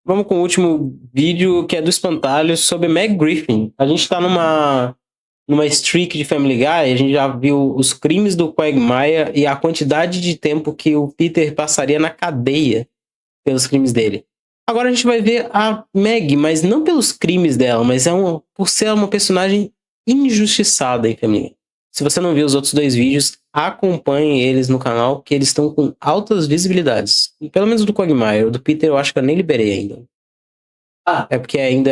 Vamos com o último vídeo, que é do Espantalho, sobre Meg Griffin. A gente tá numa streak de Family Guy, a gente já viu os crimes do Quagmire e a quantidade de tempo que o Peter passaria na cadeia pelos crimes dele. Agora a gente vai ver a Meg, mas não pelos crimes dela, mas por ser uma personagem injustiçada em Family Guy. Se você não viu os outros dois vídeos, acompanhe eles no canal, que eles estão com altas visibilidades. Pelo menos do Quagmire. O do Peter eu acho que eu nem liberei ainda. É porque ainda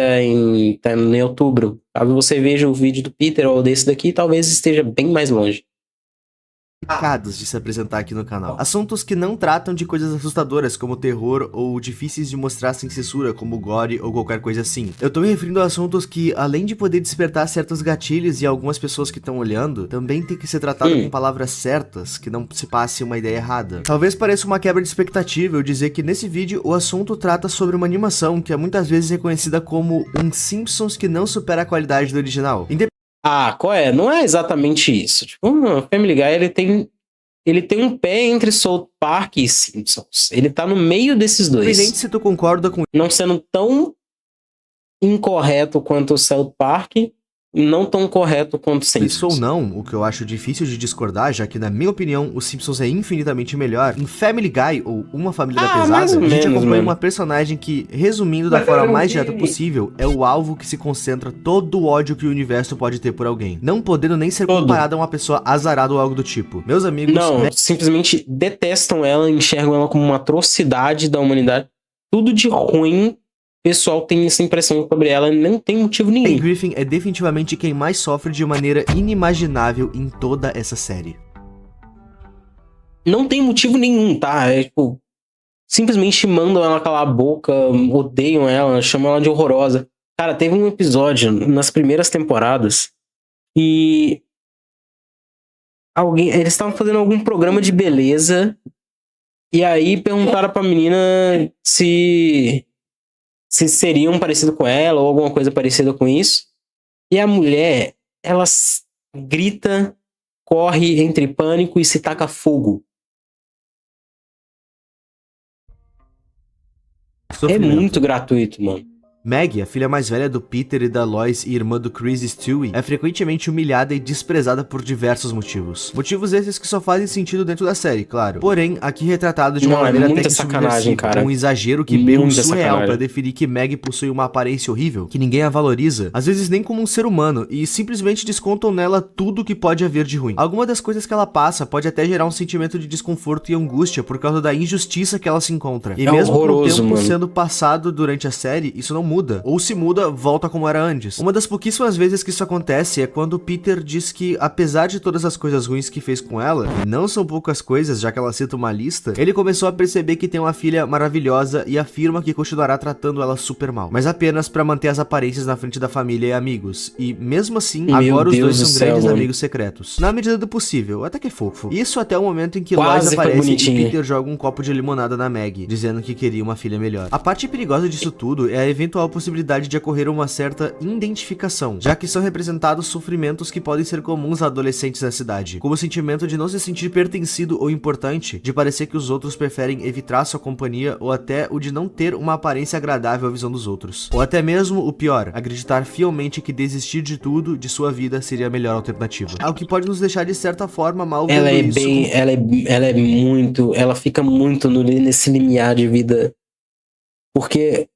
tá em outubro. Caso você veja o vídeo do Peter ou desse daqui, talvez esteja bem mais longe. Complicados de se apresentar aqui no canal. Assuntos que não tratam de coisas assustadoras como terror ou difíceis de mostrar sem censura como gore ou qualquer coisa assim. Eu tô me referindo a assuntos que, além de poder despertar certos gatilhos e algumas pessoas que estão olhando, também tem que ser tratado com palavras certas, que não se passe uma ideia errada. Talvez pareça uma quebra de expectativa eu dizer que nesse vídeo o assunto trata sobre uma animação que é muitas vezes reconhecida como um Simpsons que não supera a qualidade do original. Qual é? Não é exatamente isso. Tipo, o Family Guy, ele tem um pé entre South Park e Simpsons. Ele tá no meio desses dois. Independente se tu concorda com não sendo tão incorreto quanto o South Park, não tão correto quanto Simpsons. Isso ou não, o que eu acho difícil de discordar, já que na minha opinião, os Simpsons é infinitamente melhor. Em Family Guy, ou Uma Família da Pesada, a gente acompanha uma personagem que, resumindo da forma mais direta possível, é o alvo que se concentra todo o ódio que o universo pode ter por alguém, não podendo nem ser comparado a uma pessoa azarada ou algo do tipo. Meus amigos... simplesmente detestam ela, enxergam ela como uma atrocidade da humanidade. Tudo de ruim. O pessoal tem essa impressão sobre ela, não tem motivo nenhum. Meg Griffin é definitivamente quem mais sofre de maneira inimaginável em toda essa série. Não tem motivo nenhum, tá? Simplesmente mandam ela calar a boca, odeiam ela, chamam ela de horrorosa. Cara, teve um episódio nas primeiras temporadas e eles estavam fazendo algum programa de beleza e aí perguntaram pra menina se seriam parecido com ela ou alguma coisa parecida com isso. E a mulher, ela grita, corre entre pânico e se taca fogo. É muito gratuito, mano. Meg, a filha mais velha do Peter e da Lois e irmã do Chris e Stewie, é frequentemente humilhada e desprezada por diversos motivos. Motivos esses que só fazem sentido dentro da série, claro. Porém, aqui retratado de uma maneira até que subversiva, um exagero que beira um surreal pra definir que Meg possui uma aparência horrível, que ninguém a valoriza, às vezes nem como um ser humano, e simplesmente descontam nela tudo que pode haver de ruim. Alguma das coisas que ela passa pode até gerar um sentimento de desconforto e angústia por causa da injustiça que ela se encontra. E mesmo com o tempo sendo passado durante a série, isso não muda, ou se muda, volta como era antes. Uma das pouquíssimas vezes que isso acontece é quando Peter diz que, apesar de todas as coisas ruins que fez com ela, e não são poucas coisas, já que ela cita uma lista, ele começou a perceber que tem uma filha maravilhosa e afirma que continuará tratando ela super mal, mas apenas pra manter as aparências na frente da família e amigos. E mesmo assim, agora os dois são grandes amigos secretos. Na medida do possível, até que é fofo. Isso até o momento em que Lois aparece e Peter joga um copo de limonada na Meg, dizendo que queria uma filha melhor. A parte perigosa disso tudo é a eventual possibilidade de ocorrer uma certa identificação, já que são representados sofrimentos que podem ser comuns a adolescentes na cidade, como o sentimento de não se sentir pertencido ou importante, de parecer que os outros preferem evitar sua companhia, ou até o de não ter uma aparência agradável à visão dos outros. Ou até mesmo, o pior, acreditar fielmente que desistir de tudo de sua vida seria a melhor alternativa. Algo que pode nos deixar de certa forma mal vendo isso. Ela fica muito nesse limiar de vida, porque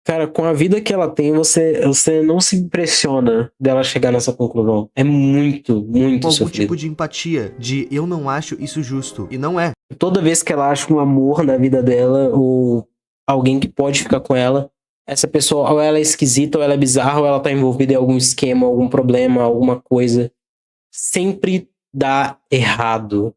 cara, com a vida que ela tem, você não se impressiona dela chegar nessa conclusão. É muito com algum sofrido. tipo de empatia, de eu não acho isso justo, e não é. Toda vez que ela acha um amor na vida dela, ou alguém que pode ficar com ela, essa pessoa, ou ela é esquisita, ou ela é bizarra, ou ela tá envolvida em algum esquema, algum problema, alguma coisa. Sempre dá errado.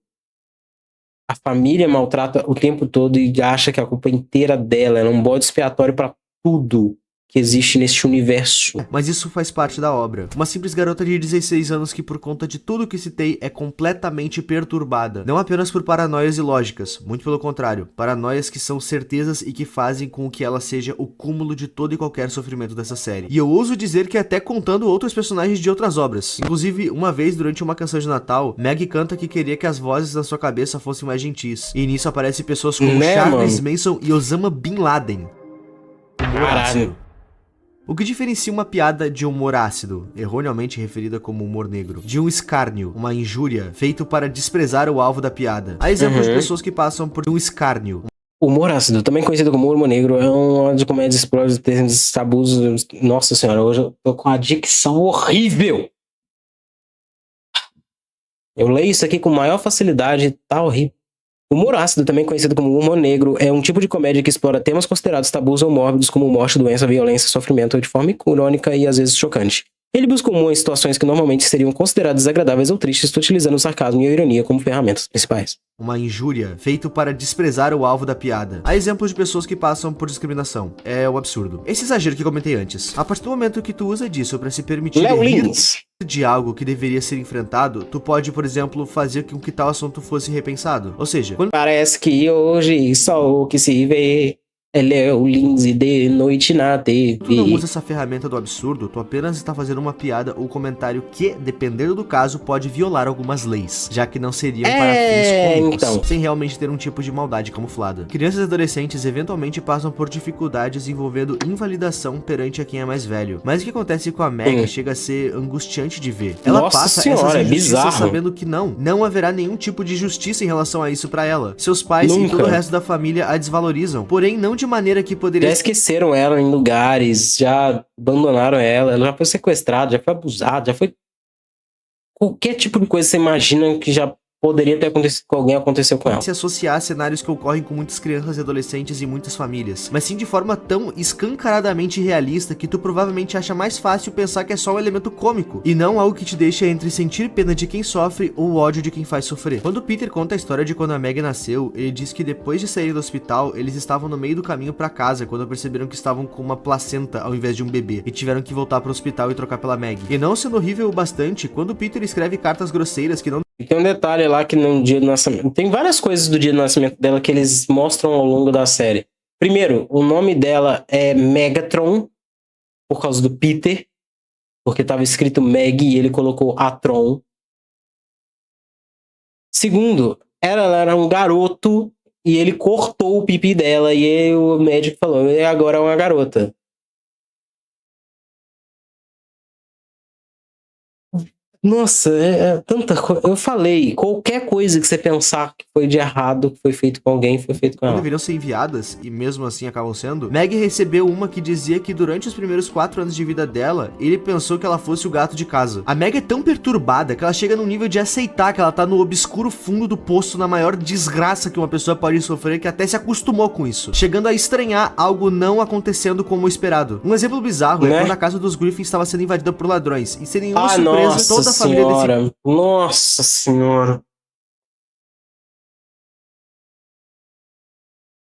A família maltrata o tempo todo e acha que a culpa é inteira dela. Ela é um bode expiatório pra tudo que existe neste universo. Mas isso faz parte da obra. Uma simples garota de 16 anos que, por conta de tudo que citei, é completamente perturbada. Não apenas por paranoias ilógicas, muito pelo contrário. Paranoias que são certezas e que fazem com que ela seja o cúmulo de todo e qualquer sofrimento dessa série. E eu ouso dizer que até contando outros personagens de outras obras. Inclusive, uma vez, durante uma canção de Natal, Meg canta que queria que as vozes da sua cabeça fossem mais gentis. E nisso aparecem pessoas como Charles Manson e Osama Bin Laden. Humor ácido. O que diferencia uma piada de humor ácido, erroneamente referida como humor negro, de um escárnio, uma injúria, feito para desprezar o alvo da piada? Há exemplos de pessoas que passam por um escárnio. Humor ácido, também conhecido como humor negro, é uma de comédia explora temas tabus. Nossa senhora, hoje eu tô com a dicção horrível. Eu leio isso aqui com maior facilidade, tá horrível. Humor ácido, também conhecido como humor negro, é um tipo de comédia que explora temas considerados tabus ou mórbidos como morte, doença, violência, sofrimento de forma irônica e às vezes chocante. Ele busca humor em situações que normalmente seriam consideradas desagradáveis ou tristes, utilizando o sarcasmo e a ironia como ferramentas principais. Uma injúria, feito para desprezar o alvo da piada. Há exemplos de pessoas que passam por discriminação. É o absurdo. Esse exagero que comentei antes. A partir do momento que tu usa disso para se permitir rir de algo que deveria ser enfrentado, tu pode, por exemplo, fazer com que tal assunto fosse repensado. Ou seja, quando parece que hoje só o que se vê é Léo Lins de noite na TV. Tu não usa essa ferramenta do absurdo, tu apenas está fazendo uma piada ou comentário que, dependendo do caso, pode violar algumas leis, já que não seriam para fins cômicos, então, sem realmente ter um tipo de maldade camuflada. Crianças e adolescentes eventualmente passam por dificuldades envolvendo invalidação perante a quem é mais velho. Mas o que acontece com a Meg chega a ser angustiante de ver. Ela passa essas injustiças sabendo que não haverá nenhum tipo de justiça em relação a isso para ela. Seus pais e todo o resto da família a desvalorizam, porém não de maneira que poderia... Já esqueceram ela em lugares, já abandonaram ela já foi sequestrada, já foi abusada, já foi... Qualquer tipo de coisa que você imagina que já poderia ter acontecido com alguém, aconteceu com ela. Se associar a cenários que ocorrem com muitas crianças e adolescentes e muitas famílias, mas sim de forma tão escancaradamente realista que tu provavelmente acha mais fácil pensar que é só um elemento cômico, e não algo que te deixa entre sentir pena de quem sofre ou ódio de quem faz sofrer. Quando Peter conta a história de quando a Meg nasceu, ele diz que depois de sair do hospital, eles estavam no meio do caminho pra casa, quando perceberam que estavam com uma placenta ao invés de um bebê, e tiveram que voltar pro hospital e trocar pela Meg. E não sendo horrível o bastante, quando Peter escreve cartas grosseiras que não... E tem um detalhe lá que no dia do nascimento... Tem várias coisas do dia do nascimento dela que eles mostram ao longo da série. Primeiro, o nome dela é Megatron, por causa do Peter, porque estava escrito Meg e ele colocou Atron. Segundo, ela era um garoto e ele cortou o pipi dela e aí o médico falou, agora é uma garota. Nossa, é tanta coisa. Eu falei, qualquer coisa que você pensar que foi de errado, que foi feito com alguém, foi feito com ela. Deveriam ser enviadas, e mesmo assim acabam sendo. Meg recebeu uma que dizia que durante os primeiros 4 anos de vida dela, ele pensou que ela fosse o gato de casa. A Meg é tão perturbada que ela chega num nível de aceitar que ela tá no obscuro fundo do poço, na maior desgraça que uma pessoa pode sofrer, que até se acostumou com isso, chegando a estranhar algo não acontecendo como esperado. Um exemplo bizarro é quando a casa dos Griffins estava sendo invadida por ladrões, e sem nenhuma surpresa, toda a família desse... Nossa senhora.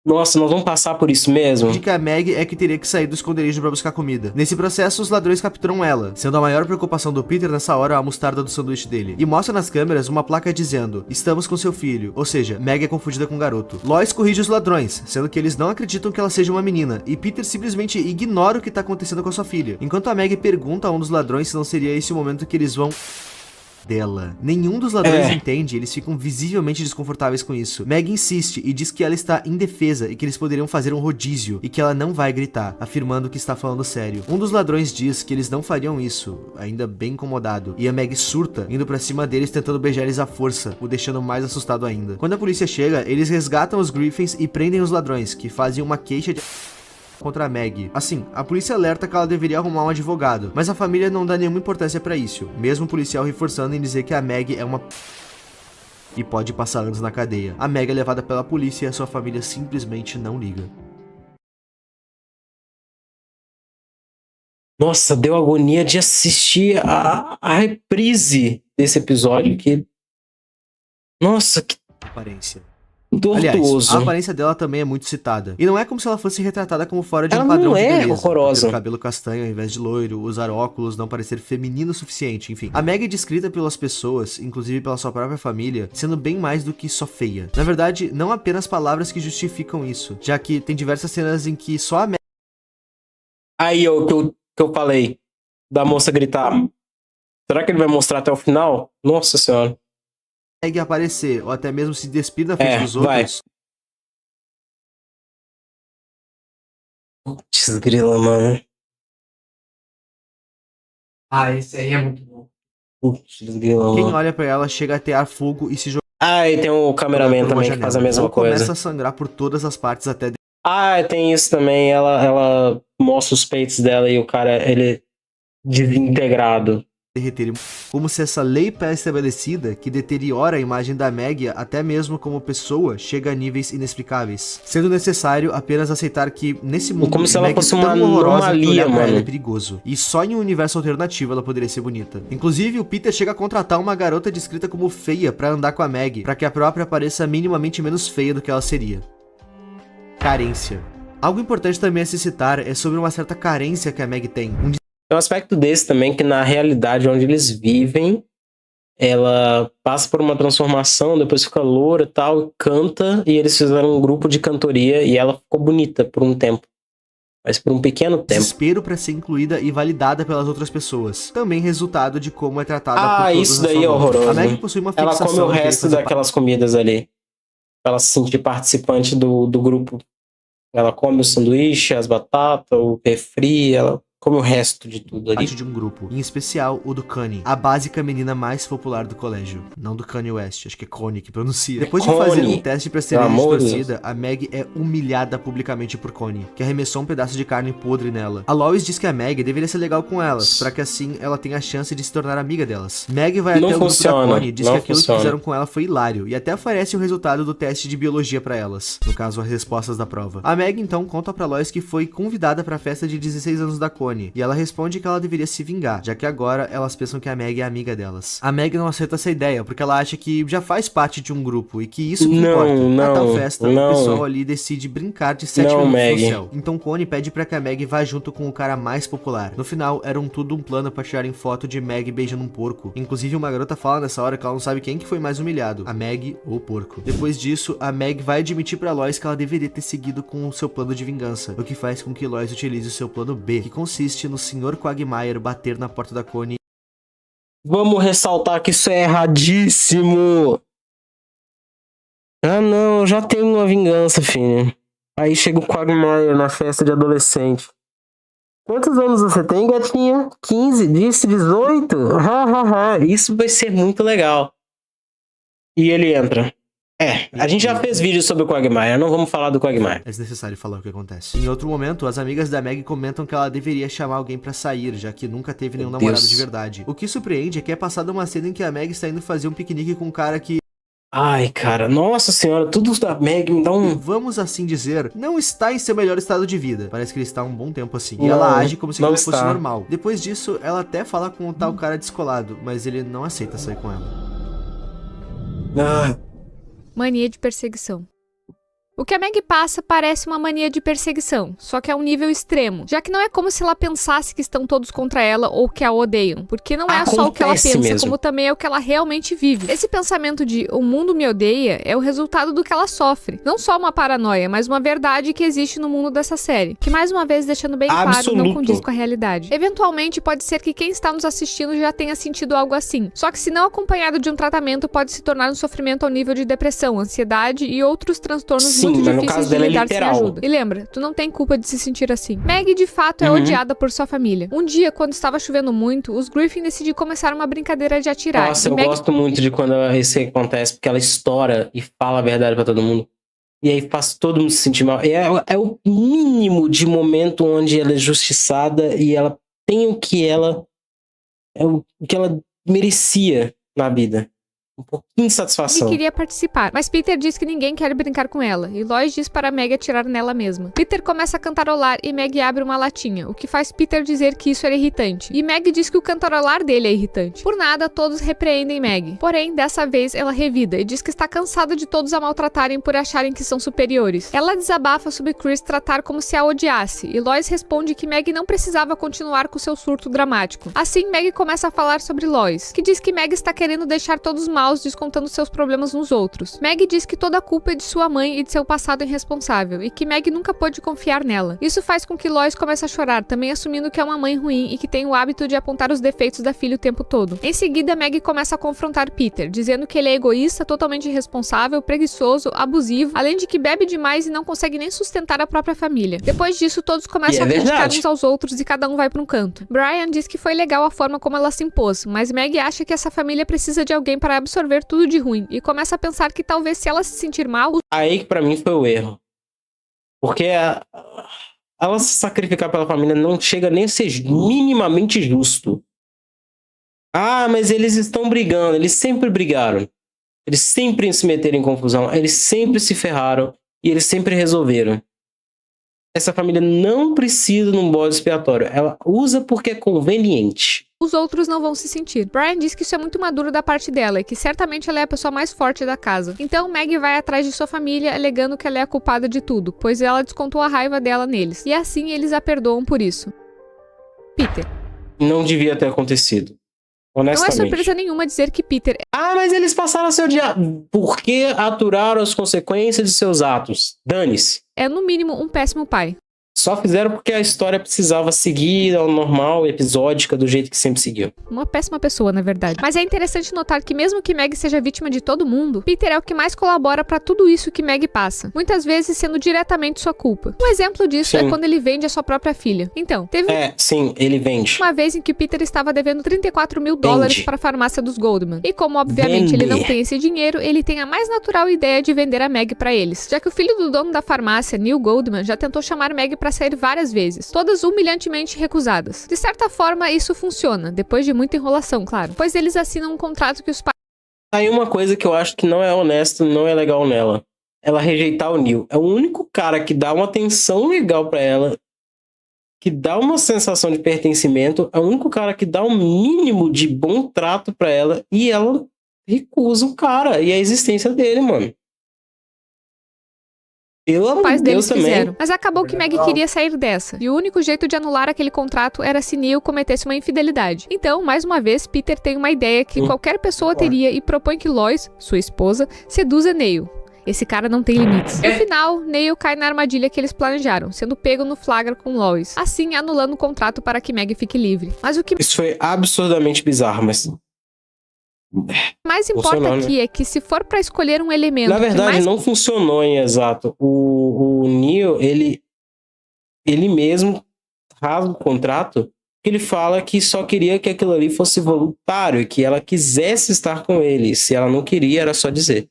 Nossa, nós vamos passar por isso mesmo? De que a Meg é que teria que sair do esconderijo pra buscar comida. Nesse processo, os ladrões capturam ela, sendo a maior preocupação do Peter nessa hora a mostarda do sanduíche dele. E mostra nas câmeras uma placa dizendo, estamos com seu filho, ou seja, Meg é confundida com um garoto. Lois corrige os ladrões, sendo que eles não acreditam que ela seja uma menina, e Peter simplesmente ignora o que tá acontecendo com a sua filha. Enquanto a Meg pergunta a um dos ladrões se não seria esse o momento que eles vão... dela. Nenhum dos ladrões entende, eles ficam visivelmente desconfortáveis com isso. Meg insiste e diz que ela está indefesa e que eles poderiam fazer um rodízio e que ela não vai gritar, afirmando que está falando sério. Um dos ladrões diz que eles não fariam isso, ainda bem incomodado, e a Meg surta, indo pra cima deles tentando beijar eles à força, o deixando mais assustado ainda. Quando a polícia chega, eles resgatam os Griffins e prendem os ladrões, que fazem uma queixa de... contra a Meg. Assim, a polícia alerta que ela deveria arrumar um advogado, mas a família não dá nenhuma importância pra isso, mesmo o policial reforçando em dizer que a Meg é uma... e pode passar anos na cadeia. A Meg é levada pela polícia e a sua família simplesmente não liga. Nossa, deu agonia de assistir a reprise desse episódio que... Nossa, que... Aparência. Aliás, Tortuoso. a aparência dela também é muito citada. E não é como se ela fosse retratada como fora de Ela um padrão não de é beleza. horrorosa. Ter o cabelo castanho ao invés de loiro, usar óculos, não parecer feminino o suficiente, enfim. A Meg é descrita pelas pessoas, inclusive pela sua própria família, sendo bem mais do que só feia. Na verdade, não apenas palavras que justificam isso, já que tem diversas cenas em que só a Meg Aí, ó, que eu falei da moça gritar. Será que ele vai mostrar até o final? Nossa senhora. aparecer, ou até mesmo se despir da frente dos vai. outros, Putz, grila, mano. Esse aí é muito bom. Putz, grila, quem mano. olha pra ela chega a tear fogo e se jogar Ah, e tem o cameraman por uma também que faz a janela, mesma ou começa coisa. a sangrar por todas as partes até Ah, tem isso também. Ela mostra os peitos dela e o cara, ele é desintegrado. derreter, como se essa lei pré-estabelecida que deteriora a imagem da Meg até mesmo como pessoa chega a níveis inexplicáveis, sendo necessário apenas aceitar que nesse mundo Como se ela Meg fosse tão uma horrorosa que anomalia, olhar pra ela é mano. perigoso, e só em um universo alternativo ela poderia ser bonita. Inclusive o Peter chega a contratar uma garota descrita como feia pra andar com a Meg, pra que a própria pareça minimamente menos feia do que ela seria. Carência. Algo importante também a se citar é sobre uma certa carência que a Meg tem. Tem um aspecto desse também que na realidade onde eles vivem, ela passa por uma transformação, depois fica loura e tal, canta, e eles fizeram um grupo de cantoria e ela ficou bonita por um tempo. Mas por um pequeno tempo. Desespero pra ser incluída e validada pelas outras pessoas. Também resultado de como é tratada por Ah, todos isso à daí sua é volta. horroroso. A Meg possui uma Ela fixação come o em querer resto fazer daquelas comidas ali. Pra ela se sentir participante do grupo. Ela come o sanduíche, as batatas, o refri, ela come o resto de tudo ali. parte de um grupo, em especial o do Kanye, a básica menina mais popular do colégio. Não do Kanye West, acho que é Kanye que pronuncia. Depois de fazer um teste pra ser Pelo líder de amor de torcida, a Meg é humilhada publicamente por Kanye, que arremessou um pedaço de carne podre nela. A Lois diz que a Meg deveria ser legal com elas, pra que assim ela tenha a chance de se tornar amiga delas. Meg vai Não até o grupo da funciona, Kanye e diz não que aquilo funciona. que fizeram com ela foi hilário, e até oferece o resultado do teste de biologia pra elas, no caso as respostas da prova. A Meg então conta pra Lois que foi convidada pra festa de 16 anos da Kanye, e ela responde que ela deveria se vingar, já que agora elas pensam que a Meg é amiga delas. A Meg não aceita essa ideia, porque ela acha que já faz parte de um grupo, e que isso que importa. Na tal festa, o pessoal ali decide brincar de 7 minutos Meg. no céu. Então Kanye pede pra que a Meg vá junto com o cara mais popular. No final, era tudo um plano pra tirarem foto de Meg beijando um porco. Inclusive, uma garota fala nessa hora que ela não sabe quem que foi mais humilhado, a Meg ou o porco. Depois disso, a Meg vai admitir pra Lois que ela deveria ter seguido com o seu plano de vingança, o que faz com que Lois utilize o seu plano B, que consiste no Sr. Quagmire bater na porta da Kanye. Vamos ressaltar que isso é erradíssimo. Ah, não, eu já tenho uma vingança, filho. Aí chega o Quagmire na festa de adolescente. Quantos anos você tem, gatinha? 15? Disse 18? Isso vai ser muito legal. E ele entra. A gente já fez vídeo sobre o Quagmire, não vamos falar do Quagmire. É desnecessário falar o que acontece. Em outro momento, as amigas da Meg comentam que ela deveria chamar alguém pra sair, já que nunca teve nenhum namorado de verdade. O que surpreende é que é passada uma cena em que a Meg está indo fazer um piquenique com um cara que, Ai, cara, nossa senhora, tudo da Meg me dá um... vamos assim dizer, não está em seu melhor estado de vida. Parece que ele está um bom tempo assim. E Não, ela age como se não aquilo fosse está. normal. Depois disso, ela até fala com o tal cara descolado, mas ele não aceita sair com ela. Ah, Mania de perseguição. O que a Meg passa parece uma mania de perseguição, só que é um nível extremo, já que não é como se ela pensasse que estão todos contra ela ou que a odeiam, porque não é só o que ela Acontece pensa, mesmo. como também é o que ela realmente vive. Esse pensamento de o mundo me odeia é o resultado do que ela sofre, não só uma paranoia, mas uma verdade que existe no mundo dessa série, que mais uma vez deixando bem claro, não Absoluto. condiz com a realidade. Eventualmente pode ser que quem está nos assistindo já tenha sentido algo assim, só que se não acompanhado de um tratamento pode se tornar um sofrimento ao nível de depressão, ansiedade e outros transtornos Sim, muito mas no difíceis caso de dela é lidar sem literal. ajuda. E lembra, tu não tem culpa de se sentir assim. Meg, de fato, é odiada por sua família. Um dia, quando estava chovendo muito, os Griffin decidiram começar uma brincadeira de atirar. Nossa, E eu Meg gosto muito de quando isso acontece, porque ela estoura e fala a verdade pra todo mundo. E aí faz todo mundo se sentir mal. É o mínimo de momento onde ela é justiçada e ela tem o que ela merecia na vida. Um pouquinho insatisfação. Meg queria participar, mas Peter diz que ninguém quer brincar com ela, e Lois diz para Meg atirar nela mesma. Peter começa a cantarolar e Meg abre uma latinha, o que faz Peter dizer que isso era irritante, e Meg diz que o cantarolar dele é irritante. Por nada, todos repreendem Meg. Porém, dessa vez, ela revida e diz que está cansada de todos a maltratarem por acharem que são superiores. Ela desabafa sobre Chris tratar como se a odiasse, e Lois responde que Meg não precisava continuar com seu surto dramático. Assim, Meg começa a falar sobre Lois, que diz que Meg está querendo deixar todos maus descontando seus problemas nos outros. Meg diz que toda a culpa é de sua mãe e de seu passado irresponsável, e que Meg nunca pôde confiar nela. Isso faz com que Lois comece a chorar, também assumindo que é uma mãe ruim e que tem o hábito de apontar os defeitos da filha o tempo todo. Em seguida, Meg começa a confrontar Peter, dizendo que ele é egoísta, totalmente irresponsável, preguiçoso, abusivo, além de que bebe demais e não consegue nem sustentar a própria família. Depois disso, todos começam a criticar uns aos outros e cada um vai para um canto. Brian diz que foi legal a forma como ela se impôs, mas Meg acha que essa família precisa de alguém para absorver tudo de ruim e começa a pensar que talvez se ela se sentir mal... Aí que pra mim foi o erro. Porque ela se sacrificar pela família não chega nem a ser minimamente justo. Ah, mas eles estão brigando. Eles sempre brigaram. Eles sempre se meteram em confusão. Eles sempre se ferraram. E eles sempre resolveram. Essa família não precisa de um bode expiatório. Ela usa porque é conveniente. Os outros não vão se sentir. Brian diz que isso é muito maduro da parte dela e que certamente ela é a pessoa mais forte da casa. Então Meg vai atrás de sua família alegando que ela é a culpada de tudo, pois ela descontou a raiva dela neles. E assim eles a perdoam por isso. Peter. Não devia ter acontecido. Honestamente. Não é surpresa nenhuma dizer que Peter... Ah, mas eles passaram a ser odiados. Por que aturaram as consequências de seus atos? Dane-se. É no mínimo um péssimo pai. Só fizeram porque a história precisava seguir ao normal, episódica, do jeito que sempre seguiu. Uma péssima pessoa, na verdade. Mas é interessante notar que mesmo que Meg seja vítima de todo mundo, Peter é o que mais colabora pra tudo isso que Meg passa. Muitas vezes sendo diretamente sua culpa. Um exemplo disso é quando ele vende a sua própria filha. Então, teve... Sim, ele vende. Uma vez em que Peter estava devendo $34 mil para a farmácia dos Goldman. E como, obviamente, ele não tem esse dinheiro, ele tem a mais natural ideia de vender a Meg pra eles. Já que o filho do dono da farmácia, Neil Goldman, já tentou chamar Meg pra sair várias vezes, todas humilhantemente recusadas. De certa forma, isso funciona, depois de muita enrolação, claro, pois eles assinam um contrato que os pais... Aí uma coisa que eu acho que não é honesto, não é legal nela. Ela rejeitar o Neil. É o único cara que dá uma atenção legal pra ela, que dá uma sensação de pertencimento, é o único cara que dá um mínimo de bom trato pra ela, e ela recusa o cara e a existência dele, mano. Os pais deles fizeram. Mas acabou que Meg queria sair dessa. E o único jeito de anular aquele contrato era se Neil cometesse uma infidelidade. Então, mais uma vez, Peter tem uma ideia que qualquer pessoa teria e propõe que Lois, sua esposa, seduza Neil. Esse cara não tem limites. No final, Neil cai na armadilha que eles planejaram, sendo pego no flagra com Lois. Assim, anulando o contrato para que Meg fique livre. Mas o que... Isso foi absurdamente bizarro, mas... mais importa aqui é que se for pra escolher um elemento... Na verdade, não funcionou em exato. O Neil, ele mesmo rasga o contrato, porque ele fala que só queria que aquilo ali fosse voluntário, que ela quisesse estar com ele. Se ela não queria, era só dizer.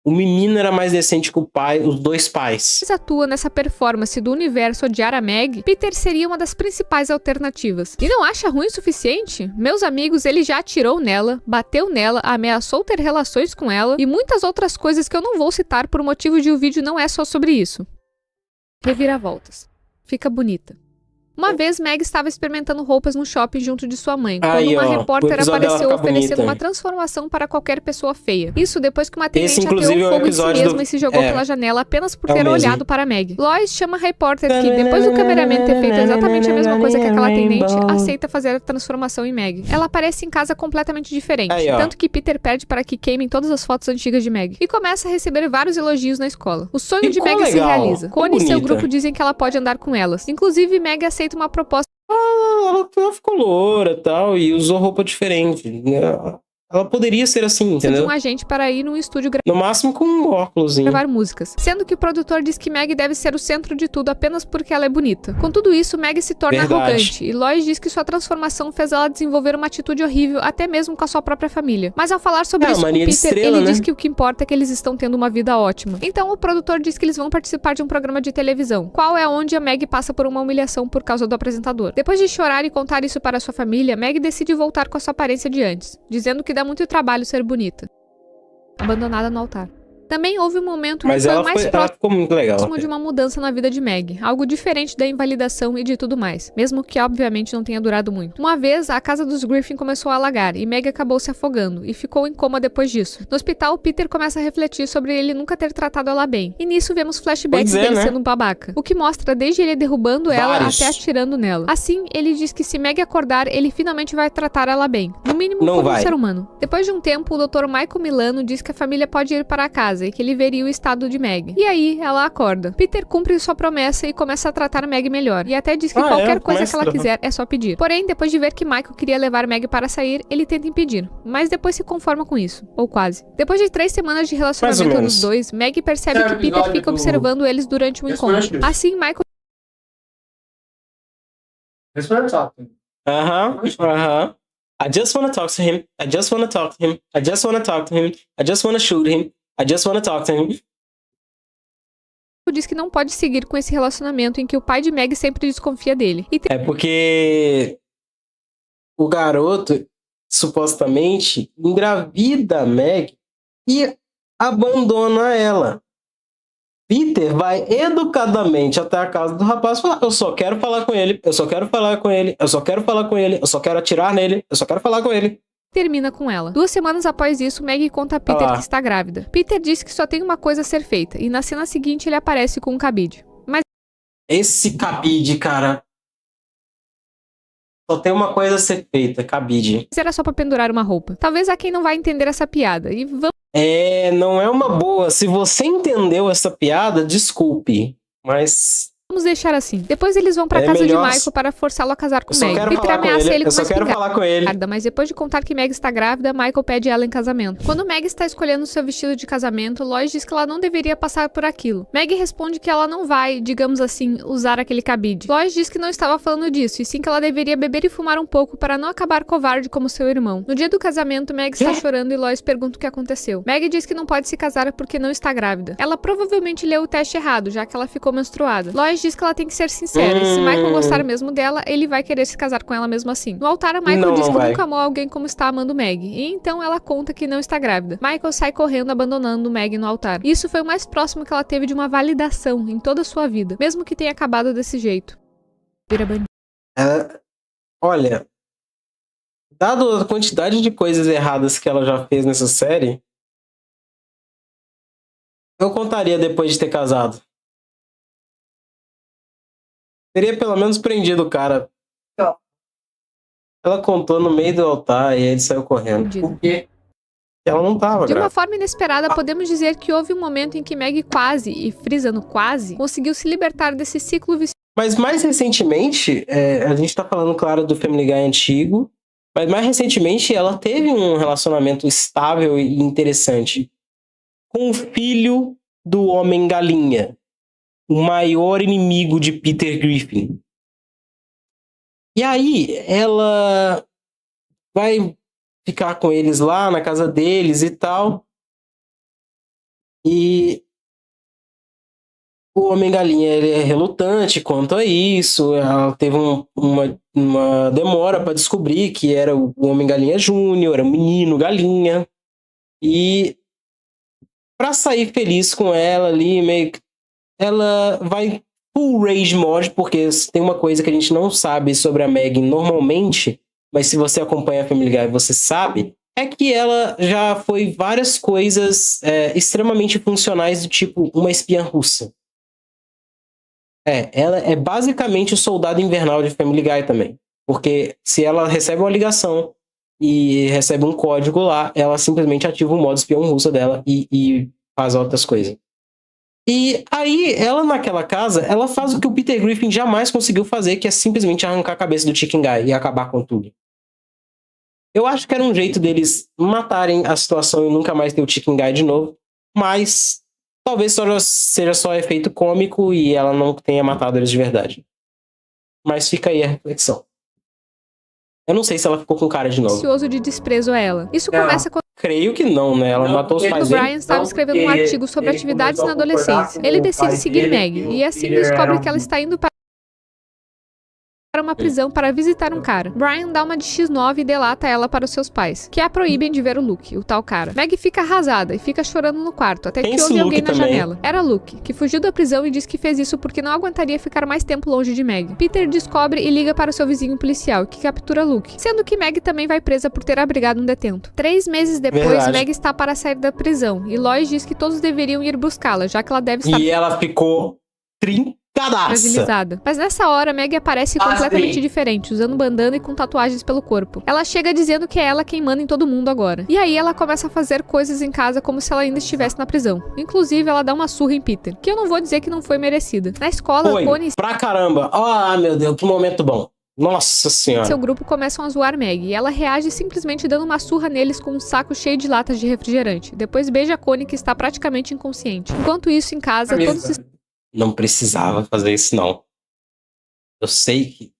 O menino era mais decente que o pai, os dois pais. Se atua nessa performance do universo odiar a Meg, Peter seria uma das principais alternativas. E não acha ruim o suficiente? Meus amigos, ele já atirou nela, bateu nela, ameaçou ter relações com ela e muitas outras coisas que eu não vou citar por motivo de o vídeo não é só sobre isso. Reviravoltas. Fica bonita. Uma vez, Meg estava experimentando roupas no shopping junto de sua mãe, quando uma repórter apareceu oferecendo uma transformação para qualquer pessoa feia. Isso depois que uma atendente ateou fogo em si mesma e se jogou pela janela apenas por ter olhado para Meg. Lois chama a repórter que, depois do cameraman ter feito exatamente a mesma coisa que aquela atendente, aceita fazer a transformação em Meg. Ela aparece em casa completamente diferente, tanto que Peter pede para que queimem todas as fotos antigas de Meg. E começa a receber vários elogios na escola. O sonho de Meg se realiza. Connie e seu grupo dizem que ela pode andar com elas. Inclusive, Meg aceita uma proposta. Ela ficou loura e tal, e usou roupa diferente. Ela poderia ser assim, entendeu? Um agente para ir num estúdio no máximo com um óculosinho. Gravar músicas. Sendo que o produtor diz que Meg deve ser o centro de tudo apenas porque ela é bonita. Com tudo isso, Meg se torna arrogante. E Lois diz que sua transformação fez ela desenvolver uma atitude horrível, até mesmo com a sua própria família. Mas ao falar sobre isso com Peter, ele diz que o que importa é que eles estão tendo uma vida ótima. Então o produtor diz que eles vão participar de um programa de televisão, qual é onde a Meg passa por uma humilhação por causa do apresentador. Depois de chorar e contar isso para sua família, Meg decide voltar com a sua aparência de antes, dizendo que dá muito trabalho ser bonita. Abandonada no altar. Também houve um momento que Mas foi ela, o mais ela ficou muito legal. próximo de uma mudança na vida de Meg, algo diferente da invalidação e de tudo mais, mesmo que obviamente não tenha durado muito. Uma vez, a casa dos Griffin começou a alagar e Meg acabou se afogando e ficou em coma depois disso. No hospital, Peter começa a refletir sobre ele nunca ter tratado ela bem, e nisso vemos flashbacks dele sendo um babaca, o que mostra desde ele derrubando ela até atirando nela. Assim, ele diz que se Meg acordar, ele finalmente vai tratar ela bem, no mínimo como um ser humano. Depois de um tempo, o Dr. Michael Milano diz que a família pode ir para casa e que ele veria o estado de Meg. E aí, ela acorda. Peter cumpre sua promessa e começa a tratar Meg melhor. E até diz que qualquer coisa que ela quiser é só pedir. Porém, depois de ver que Michael queria levar Meg para sair, ele tenta impedir. Mas depois se conforma com isso. Ou quase. Depois de 3 semanas de relacionamento dos dois, Meg percebe que Peter fica observando eles durante o encontro. Assim, Michael... I just wanna talk to him. I just wanna talk to him. I just wanna talk to him. I just wanna shoot him. I just wanna talk to him. Diz que não pode seguir com esse relacionamento em que o pai de Meg sempre desconfia dele. É porque o garoto, supostamente, engravida a Meg e abandona ela. Peter vai educadamente até a casa do rapaz e fala: eu só quero falar com ele, eu só quero falar com ele, eu só quero falar com ele, eu só quero atirar nele, eu só quero falar com ele. Termina com ela. 2 semanas após isso, Meg conta a Peter que está grávida. Peter diz que só tem uma coisa a ser feita, e na cena seguinte ele aparece com um cabide. Mas esse cabide, cara, só tem uma coisa a ser feita, cabide. Era só pra pendurar uma roupa. Talvez há quem não vai entender essa piada, e vamos... não é uma boa. Se você entendeu essa piada, desculpe, mas... Vamos deixar assim. Depois eles vão pra casa de Michael para forçá-lo a casar com Meg. Peter ameaça ele com uma espingarda, mas depois de contar que Meg está grávida, Michael pede ela em casamento. Quando Meg está escolhendo seu vestido de casamento, Lois diz que ela não deveria passar por aquilo. Meg responde que ela não vai, digamos assim, usar aquele cabide. Lois diz que não estava falando disso, e sim que ela deveria beber e fumar um pouco para não acabar covarde como seu irmão. No dia do casamento, Meg está chorando e Lois pergunta o que aconteceu. Meg diz que não pode se casar porque não está grávida. Ela provavelmente leu o teste errado, já que ela ficou menstruada. Lois diz que ela tem que ser sincera, e se Michael gostar mesmo dela, ele vai querer se casar com ela mesmo assim. No altar, Michael diz que nunca amou alguém como está amando Meg, e então ela conta que não está grávida. Michael sai correndo, abandonando Meg no altar. Isso foi o mais próximo que ela teve de uma validação em toda a sua vida, mesmo que tenha acabado desse jeito. Vira bandido. Olha, dado a quantidade de coisas erradas que ela já fez nessa série, eu contaria depois de ter casado. Teria pelo menos prendido o cara. Ela contou no meio do altar e ele saiu correndo. Por quê? Ela não tava grávida. De uma forma inesperada, podemos dizer que houve um momento em que Meg quase, e frisa no quase, conseguiu se libertar desse ciclo vicioso. Mas mais recentemente, a gente tá falando, claro, do Family Guy antigo, mas mais recentemente ela teve um relacionamento estável e interessante com o filho do Homem-Galinha, o maior inimigo de Peter Griffin. E aí, ela vai ficar com eles lá na casa deles e tal. E o Homem-Galinha, ele é relutante quanto a isso. Ela teve uma demora para descobrir que era o Homem-Galinha Júnior, era o menino galinha. E para sair feliz com ela ali, meio que ela vai full rage mode, porque tem uma coisa que a gente não sabe sobre a Meg normalmente, mas se você acompanha a Family Guy, você sabe, é que ela já foi várias coisas extremamente funcionais, do tipo uma espiã russa. Ela é basicamente o soldado invernal de Family Guy também. Porque se ela recebe uma ligação e recebe um código lá, ela simplesmente ativa o modo espião russa dela e faz outras coisas. E aí, ela naquela casa, ela faz o que o Peter Griffin jamais conseguiu fazer, que é simplesmente arrancar a cabeça do Chicken Guy e acabar com tudo. Eu acho que era um jeito deles matarem a situação e nunca mais ter o Chicken Guy de novo, mas talvez seja só efeito cômico e ela não tenha matado eles de verdade. Mas fica aí a reflexão. Eu não sei se ela ficou com cara de novo. Ansioso de desprezo a ela. Isso começa com... Creio que não, né? Ela matou os pais dele. O Brian estava escrevendo um artigo sobre atividades na adolescência. Ele decide seguir Meg, e assim descobre que ela está indo para para uma prisão para visitar um cara. Brian dá uma de X9 e delata ela para os seus pais, que a proíbem de ver o Luke, o tal cara. Meg fica arrasada e fica chorando no quarto, até que ouve alguém na janela. Era Luke, que fugiu da prisão e diz que fez isso porque não aguentaria ficar mais tempo longe de Meg. Peter descobre e liga para o seu vizinho policial, que captura Luke, sendo que Meg também vai presa por ter abrigado um detento. 3 meses depois, Meg está para sair da prisão, e Lois diz que todos deveriam ir buscá-la, já que ela deve estar... E ela ficou fragilizada. Mas nessa hora, Meg aparece completamente diferente, usando bandana e com tatuagens pelo corpo. Ela chega dizendo que é ela quem manda em todo mundo agora. E aí ela começa a fazer coisas em casa como se ela ainda estivesse na prisão. Inclusive, ela dá uma surra em Peter, que eu não vou dizer que não foi merecida. Na escola, Connie... pra caramba. Ah, meu Deus, que momento bom. Nossa senhora. Seu grupo começam a zoar Meg, e ela reage simplesmente dando uma surra neles com um saco cheio de latas de refrigerante. Depois beija Connie, que está praticamente inconsciente. Enquanto isso, em casa, todos... Não precisava fazer isso, não. Eu sei que...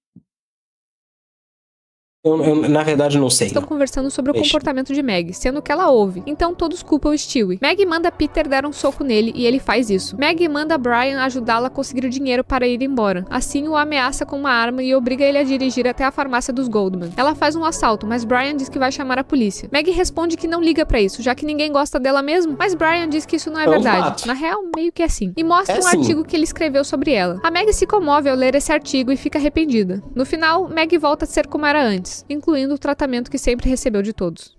Eu, na verdade, não sei. Estão conversando sobre o comportamento de Meg, sendo que ela ouve. Então todos culpam o Stewie. Meg manda Peter dar um soco nele e ele faz isso. Meg manda Brian ajudá-la a conseguir o dinheiro para ir embora. Assim, o ameaça com uma arma e obriga ele a dirigir até a farmácia dos Goldman. Ela faz um assalto, mas Brian diz que vai chamar a polícia. Meg responde que não liga pra isso, já que ninguém gosta dela mesmo, mas Brian diz que isso não é verdade. Na real, meio que é assim. E mostra um artigo que ele escreveu sobre ela. A Meg se comove ao ler esse artigo e fica arrependida. No final, Meg volta a ser como era antes, incluindo o tratamento que sempre recebeu de todos.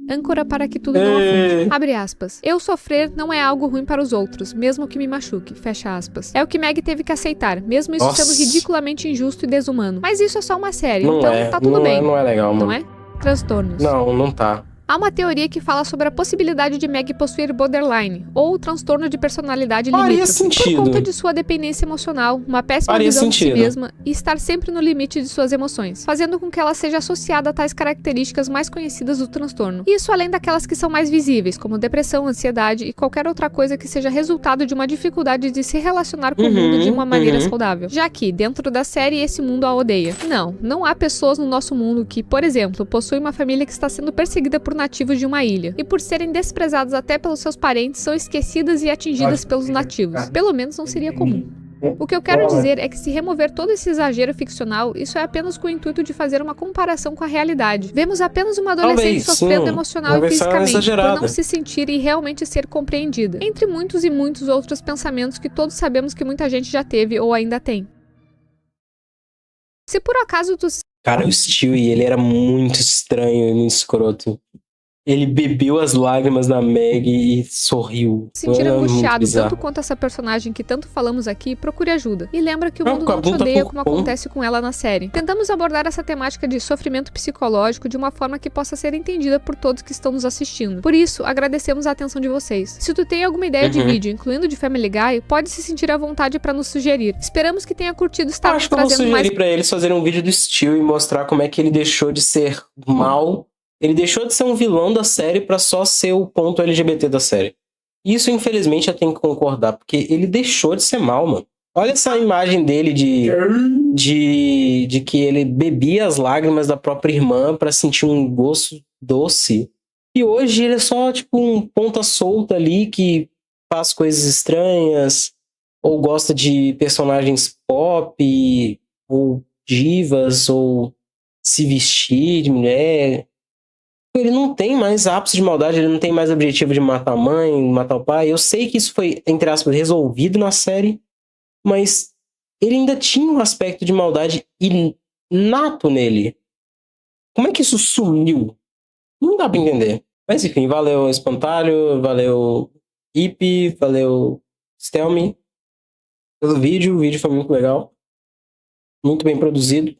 Âncora para que tudo não afunde. Abre aspas. Eu sofrer não é algo ruim para os outros, mesmo que me machuque. Fecha aspas. É o que Meg teve que aceitar, mesmo isso sendo ridiculamente injusto e desumano. Mas isso é só uma série, então tá tudo bem. Não é legal, mano. Não é? Transtornos. Não tá. Há uma teoria que fala sobre a possibilidade de Meg possuir borderline, ou transtorno de personalidade limítrofe, por conta de sua dependência emocional, uma péssima visão de si mesma e estar sempre no limite de suas emoções, fazendo com que ela seja associada a tais características mais conhecidas do transtorno. Isso além daquelas que são mais visíveis, como depressão, ansiedade e qualquer outra coisa que seja resultado de uma dificuldade de se relacionar com o mundo de uma maneira saudável. Já que, dentro da série, esse mundo a odeia. Não há pessoas no nosso mundo que, por exemplo, possuem uma família que está sendo perseguida por nativos de uma ilha, e por serem desprezadas até pelos seus parentes, são esquecidas e atingidas pelos nativos. Pelo menos não seria comum. O que eu quero dizer é que se remover todo esse exagero ficcional, isso é apenas com o intuito de fazer uma comparação com a realidade. Vemos apenas uma adolescente sofrendo emocional e fisicamente por não se sentir e realmente ser compreendida, entre muitos e muitos outros pensamentos que todos sabemos que muita gente já teve ou ainda tem. Se por acaso tu... Cara, o Stewie, ele era muito estranho e muito escroto. Ele bebeu as lágrimas da Meg e sorriu. Se sentir angustiado tanto quanto essa personagem que tanto falamos aqui, procure ajuda. E lembra que o mundo não te odeia como acontece com ela na série. Tentamos abordar essa temática de sofrimento psicológico de uma forma que possa ser entendida por todos que estão nos assistindo. Por isso, agradecemos a atenção de vocês. Se tu tem alguma ideia de vídeo, incluindo de Family Guy, pode se sentir à vontade para nos sugerir. Esperamos que tenha curtido estar trazendo mais... Acho que eu vou sugerir pra eles fazerem um vídeo do Stewie e mostrar como é que ele deixou de ser mal. Ele deixou de ser um vilão da série pra só ser o ponto LGBT da série. Isso, infelizmente, eu tenho que concordar, porque ele deixou de ser mal, mano. Olha essa imagem dele de que ele bebia as lágrimas da própria irmã pra sentir um gosto doce. E hoje ele é só, tipo, um ponta solta ali que faz coisas estranhas, ou gosta de personagens pop, ou divas, ou se vestir de mulher... Ele não tem mais ápice de maldade, ele não tem mais objetivo de matar a mãe, matar o pai. Eu sei que isso foi, entre aspas, resolvido na série, mas ele ainda tinha um aspecto de maldade inato nele. Como é que isso sumiu? Não dá pra entender. Mas enfim, valeu Espantalho, valeu Ip, valeu Stelmi pelo vídeo. O vídeo foi muito legal. Muito bem produzido.